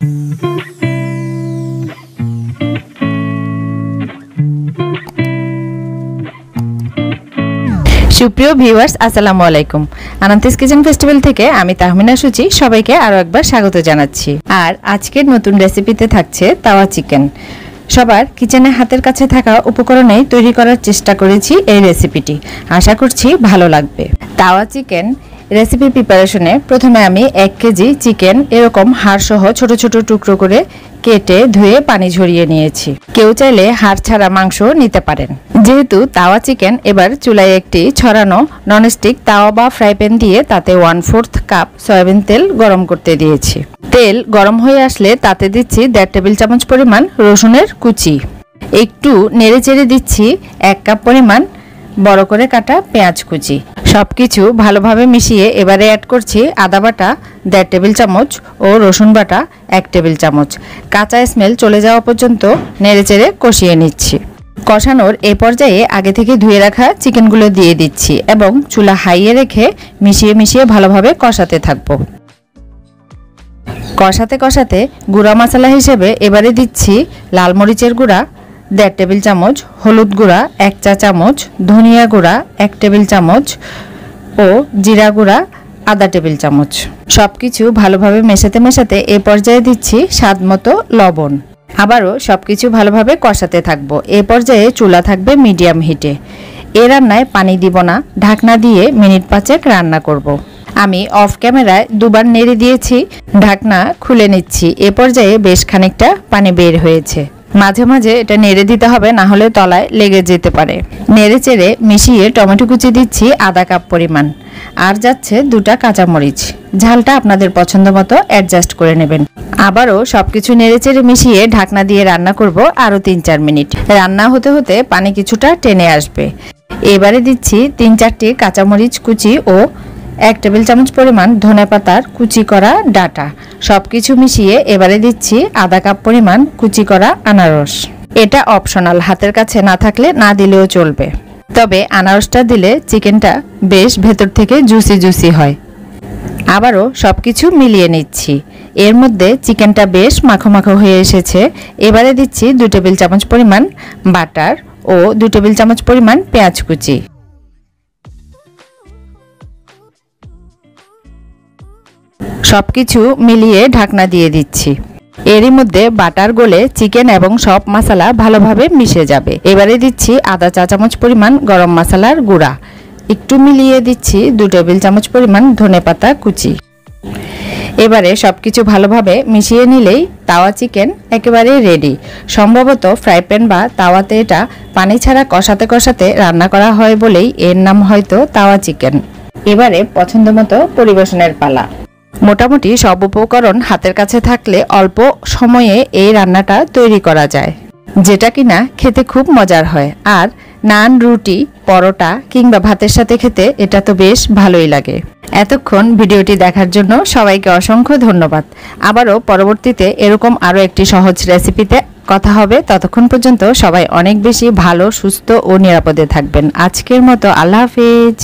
সুপ্রিয় ভিউয়ার্স, আসসালামু আলাইকুম। আনান্তিস কিচেন ফেস্টিভ্যাল থেকে আমি তাহমিনা সুচি সবাইকে আরো একবার স্বাগত জানাচ্ছি। আর আজকের নতুন রেসিপিতে থাকছে তাওয়া চিকেন। সবার কিচেনে হাতের কাছে থাকা উপকরণেই তৈরি করার চেষ্টা করেছি এই রেসিপিটি। আশা করছি ভালো লাগবে। তাওয়া চিকেন রেসিপি প্রিপারেশনে প্রথমে আমি 1 কেজি চিকেন এরকম হাড় সহ ছোট ছোট টুকরো করে কেটে ধুয়ে পানি ঝরিয়ে নিয়েছি। কেউ চাইলে হাড় ছাড়া মাংস নিতে পারেন। যেহেতু তাওয়া চিকেন, এবার চুলায় একটি ছড়ানো ননস্টিক তাওয়া বা ফ্রাই প্যান দিয়ে তাতে 1/4 কাপ সয়াবিন তেল গরম করতে দিয়েছি। তেল গরম হয়ে আসলে তাতে দিচ্ছি 1.5 টেবিল চামচ পরিমাণ রসুনের কুচি। একটু নেড়ে চেড়ে দিচ্ছি 1 কাপ পরিমাণ বড় করে কাটা পেঁয়াজ কুচি। সবকিছু ভালোভাবে মিশিয়ে এবারে অ্যাড করছি আদা বাটা 1.5 টেবিল চামচ ও রসুন বাটা 1 টেবিল চামচ। কাঁচা স্মেল চলে যাওয়া পর্যন্ত নেড়েচেড়ে কষিয়ে নিচ্ছি। কষানোর এ পর্যায়ে আগে থেকে ধুয়ে রাখা চিকেনগুলো দিয়ে দিচ্ছি এবং চুলা হাইয়ে রেখে মিশিয়ে মিশিয়ে ভালোভাবে কষাতে থাকবো। কষাতে কষাতে গুঁড়া মশলা হিসেবে এবারে দিচ্ছি লাল মরিচের গুঁড়া 1.5 টেবিল চামচ, হলুদ গুঁড়া 1 চা চামচ, ধনিয়া গুঁড়া 1 টেবিল চামচ ও জিরা গুঁড়া আধা টেবিল চামচ। সবকিছু ভালোভাবে মেশাতে মেশাতে এ পর্যায়ে দিচ্ছি স্বাদ মতো লবণ। আবারও সবকিছু ভালোভাবে কষাতে থাকবো। এ পর্যায়ে চুলা থাকবে মিডিয়াম হিটে। এ রান্নায় পানি দিব না, ঢাকনা দিয়ে মিনিট 5 রান্না করব। আমি অফ ক্যামেরায় দুবার নেড়ে দিয়েছি, ঢাকনা খুলে নিচ্ছি। এ পর্যায়ে বেশ খানিকটা পানি বের হয়েছে। মাঝে মাঝে এটা নেড়ে দিতে হবে, না হলে তলায় লেগে যেতে পারে। নেড়ে চেড়ে মিশিয়ে টমেটো কুচি দিচ্ছি আধা কাপ পরিমাণ, আর যাচ্ছে 2টা কাঁচামরিচ। ঝালটা আপনাদের পছন্দ মতো অ্যাডজাস্ট করে নেবেন। আবারও সবকিছু নেড়ে চেড়ে মিশিয়ে ঢাকনা দিয়ে রান্না করব আরও 3-4 মিনিট। রান্না হতে হতে পানি কিছুটা টেনে আসবে। এবারে দিচ্ছি 3-4টি কাঁচামরিচ কুচি ও 1 টেবিল চামচ পরিমাণ ধনেপাতার কুচি করা ডাটা। সবকিছু মিশিয়ে এবারে দিচ্ছি আধা কাপ পরিমাণ কুচি করা আনারস। এটা অপশনাল, হাতের কাছে না থাকলে না দিলেও চলবে। তবে আনারসটা দিলে চিকেনটা বেশ ভেতর থেকে জুসি জুসি হয়। আবারও সবকিছু মিলিয়ে নিচ্ছি। এর মধ্যে চিকেনটা বেশ মাখো মাখো হয়ে এসেছে। এবারে দিচ্ছি 2 টেবিল চামচ পরিমাণ বাটার ও 2 টেবিল চামচ পরিমাণ পেঁয়াজ কুচি। সবকিছু মিলিয়ে ঢাকনা দিয়ে দিচ্ছি। এরই মধ্যে বাটার গলে চিকেন এবং সব মশলা ভালোভাবে মিশে যাবে। এবারে দিচ্ছি আধা চা চামচ পরিমাণ গরম মশলার গুঁড়া। একটু মিলিয়ে দিচ্ছি 2 টেবিল চামচ পরিমাণ ধনেপাতা কুচি। এবারে সবকিছু ভালোভাবে মিশিয়ে নিলেই তাওয়া চিকেন একেবারে রেডি। সম্ভবত ফ্রাই প্যান বা তাওয়াতে এটা পানি ছাড়া কষাতে কষাতে রান্না করা হয় বলেই এর নাম হয়তো তাওয়া চিকেন। এবারে পছন্দ মতো পরিবেশনের পালা। মোটামুটি সব উপকরণ হাতের কাছে থাকলে অল্প সময়ে এই রান্নাটা তৈরি করা যায়, যেটা কিনা খেতে খুব মজার হয়। আর নান, রুটি, পরোটা কিংবা ভাতের সাথে খেতে এটা তো বেশ ভালোই লাগে। এতক্ষণ ভিডিওটি দেখার জন্য সবাইকে অসংখ্য ধন্যবাদ। আবারও পরবর্তীতে এরকম আরও একটি সহজ রেসিপিতে কথা হবে। ততক্ষণ পর্যন্ত সবাই অনেক বেশি ভালো, সুস্থ ও নিরাপদে থাকবেন। আজকের মতো আল্লাহ হাফেজ।